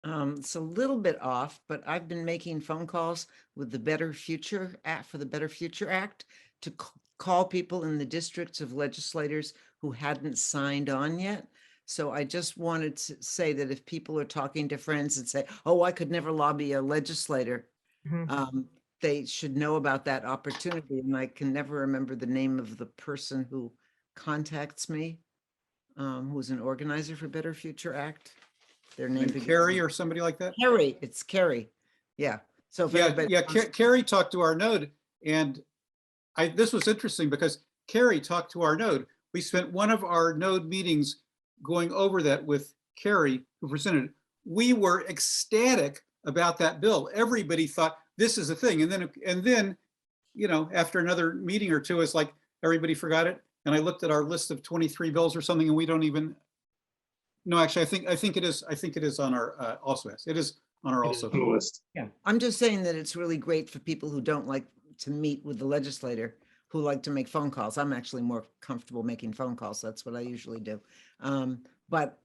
Speaker 9: It's a little bit off, but I've been making phone calls with the Better Future Act for the Better Future Act to call people in the districts of legislators who hadn't signed on yet. So I just wanted to say that if people are talking to friends and say, oh, I could never lobby a legislator, they should know about that opportunity. And I can never remember the name of the person who contacts me, who's an organizer for Better Future Act. Their name,
Speaker 4: Carrie or somebody like that.
Speaker 9: Carrie, it's Carrie. Yeah. So
Speaker 4: Carrie talked to our node, and this was interesting because Carrie talked to our node. We spent one of our node meetings going over that with Carrie, who presented. We were ecstatic about that bill. Everybody thought this is a thing, and then, after another meeting or two, it's like everybody forgot it. And I looked at our list of 23 bills or something, and we don't even. No, actually, I think it is. I think it is on our also. Yes, it is on our also
Speaker 12: list.
Speaker 9: Yeah, I'm just saying that it's really great for people who don't like to meet with the legislator, who like to make phone calls. I'm actually more comfortable making phone calls. That's what I usually do. But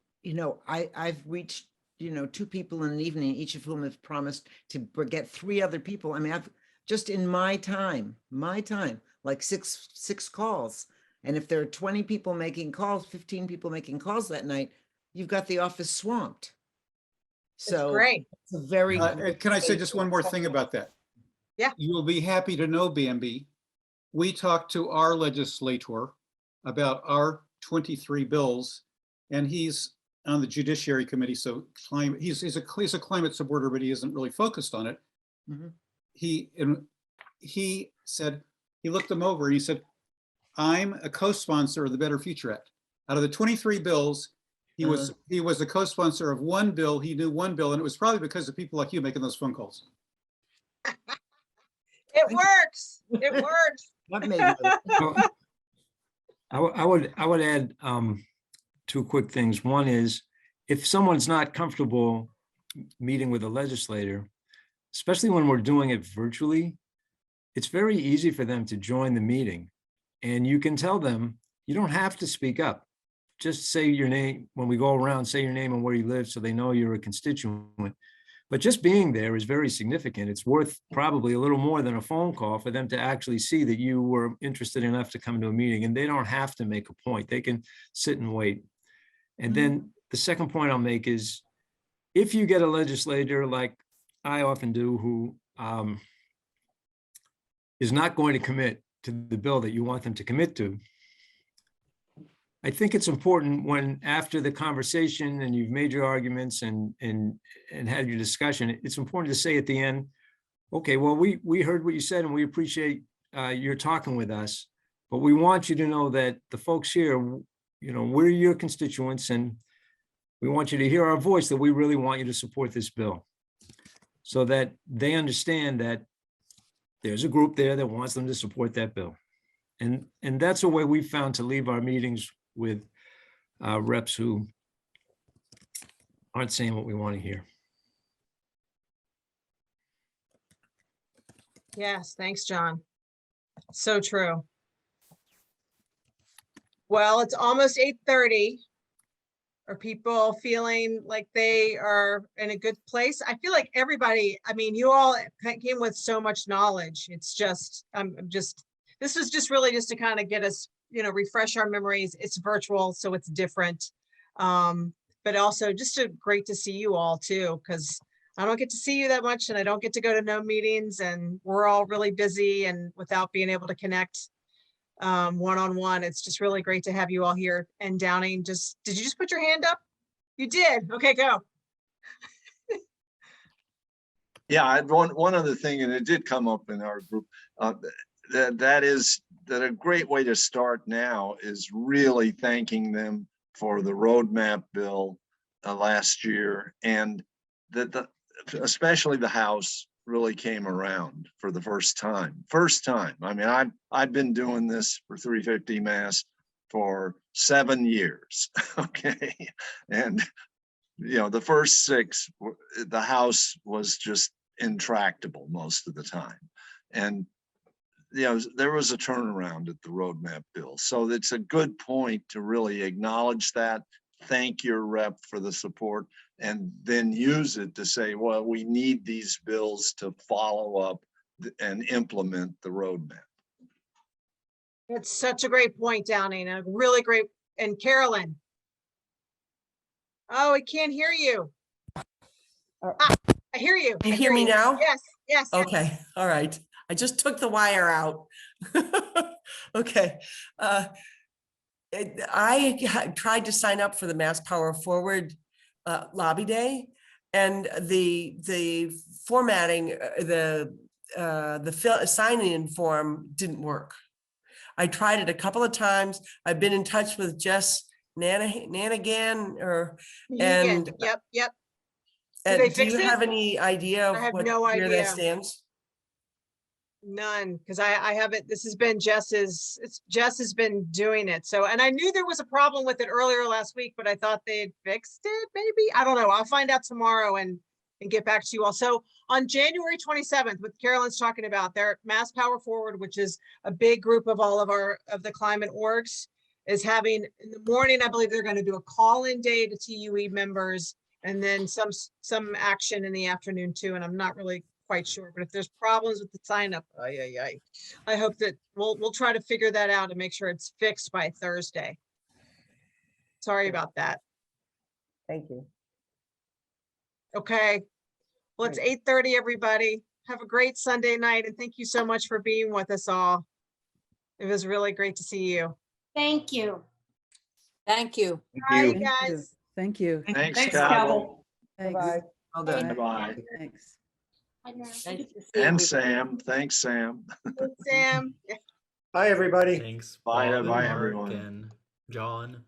Speaker 9: I've reached 2 people in an evening, each of whom have promised to get 3 other people. I mean, I've just in my time, like six calls. And if there are 20 people making calls, 15 people making calls that night, you've got the office swamped. So
Speaker 1: great.
Speaker 9: It's a very
Speaker 4: can I say just one more thing about that?
Speaker 1: Yeah.
Speaker 4: You will be happy to know, Bambi, we talked to our legislator about our 23 bills, and he's on the Judiciary Committee, so he's a climate supporter, but he isn't really focused on it. He said, he looked them over and he said, I'm a co-sponsor of the Better Future Act. Out of the 23 bills, He was a co-sponsor of one bill. He knew one bill, and it was probably because of people like you making those phone calls.
Speaker 1: It works. It works.
Speaker 9: Not maybe.
Speaker 11: I would add two quick things. One is, if someone's not comfortable meeting with a legislator, especially when we're doing it virtually, it's very easy for them to join the meeting. And you can tell them, you don't have to speak up. Just say your name when we go around, say your name and where you live so they know you're a constituent. But just being there is very significant. It's worth probably a little more than a phone call for them to actually see that you were interested enough to come to a meeting, and they don't have to make a point. They can sit and wait. And then the second point I'll make is, if you get a legislator like I often do, who is not going to commit to the bill that you want them to commit to, I think it's important when, after the conversation and you've made your arguments and had your discussion, it's important to say at the end, okay, well, we heard what you said and we appreciate your talking with us, but we want you to know that the folks here, you know, we're your constituents, and we want you to hear our voice, that we really want you to support this bill, so that they understand that there's a group there that wants them to support that bill. And that's a way we've found to leave our meetings with reps who aren't saying what we want to hear.
Speaker 1: Yes, thanks, John. So true. Well, it's almost 8:30. Are people feeling like they are in a good place? I feel like everybody, I mean, you all came with so much knowledge. It's just, this was just really just to kind of get us, you know, refresh our memories. It's virtual, so it's different. But also just great to see you all too, because I don't get to see you that much, and I don't get to go to no meetings, and we're all really busy and without being able to connect one-on-one. It's just really great to have you all here. And Downing, did you just put your hand up? You did. Okay, go.
Speaker 16: Yeah, I had one other thing, and it did come up in our group. That a great way to start now is really thanking them for the roadmap bill last year, and that especially the House really came around for the first time. I mean, I've been doing this for 350 Mass for 7 years. Okay, and you know, the first 6, the House was just intractable most of the time, and you know, there was a turnaround at the roadmap bill. So it's a good point to really acknowledge that, thank your rep for the support, and then use it to say, well, we need these bills to follow up and implement the roadmap.
Speaker 1: That's such a great point, Downing. A really great. And Carolyn. Oh, I can't hear you. I hear you.
Speaker 14: Can you hear me now?
Speaker 1: Yes, yes.
Speaker 14: Okay, all right. I just took the wire out. Okay. I tried to sign up for the Mass Power Forward lobby day, and the formatting, the sign-in form didn't work. I tried it a couple of times. I've been in touch with Jess Nanigan, and
Speaker 1: yep.
Speaker 14: And do you have any idea of
Speaker 1: I have
Speaker 14: where
Speaker 1: no
Speaker 14: that stands?
Speaker 1: None, because I haven't. This has been Jess has been doing it. So, and I knew there was a problem with it earlier last week, but I thought they had fixed it. Maybe, I don't know. I'll find out tomorrow and get back to you all. So on January 27th, what Carolyn's talking about, their Mass Power Forward, which is a big group of all of the climate orgs, is having in the morning. I believe they're going to do a call-in day to TUE members, and then some action in the afternoon too. And I'm not really quite sure, but if there's problems with the sign up, I hope that we'll try to figure that out and make sure it's fixed by Thursday. Sorry about that.
Speaker 14: Thank you.
Speaker 1: Okay. Well, it's 8:30, everybody. Have a great Sunday night, and thank you so much for being with us all. It was really great to see you.
Speaker 22: Thank you.
Speaker 15: Thank you.
Speaker 1: Bye, guys.
Speaker 23: Thank you.
Speaker 16: Thanks,
Speaker 12: Cabell.
Speaker 23: Thanks.
Speaker 14: Bye-bye.
Speaker 23: Well done.
Speaker 16: Bye-bye.
Speaker 23: Thanks.
Speaker 16: And Sam, thanks, Sam.
Speaker 1: Sam.
Speaker 24: Bye, everybody.
Speaker 13: Thanks.
Speaker 16: Bye,
Speaker 13: Bob and
Speaker 16: bye,
Speaker 13: Mark
Speaker 16: everyone.
Speaker 13: and John.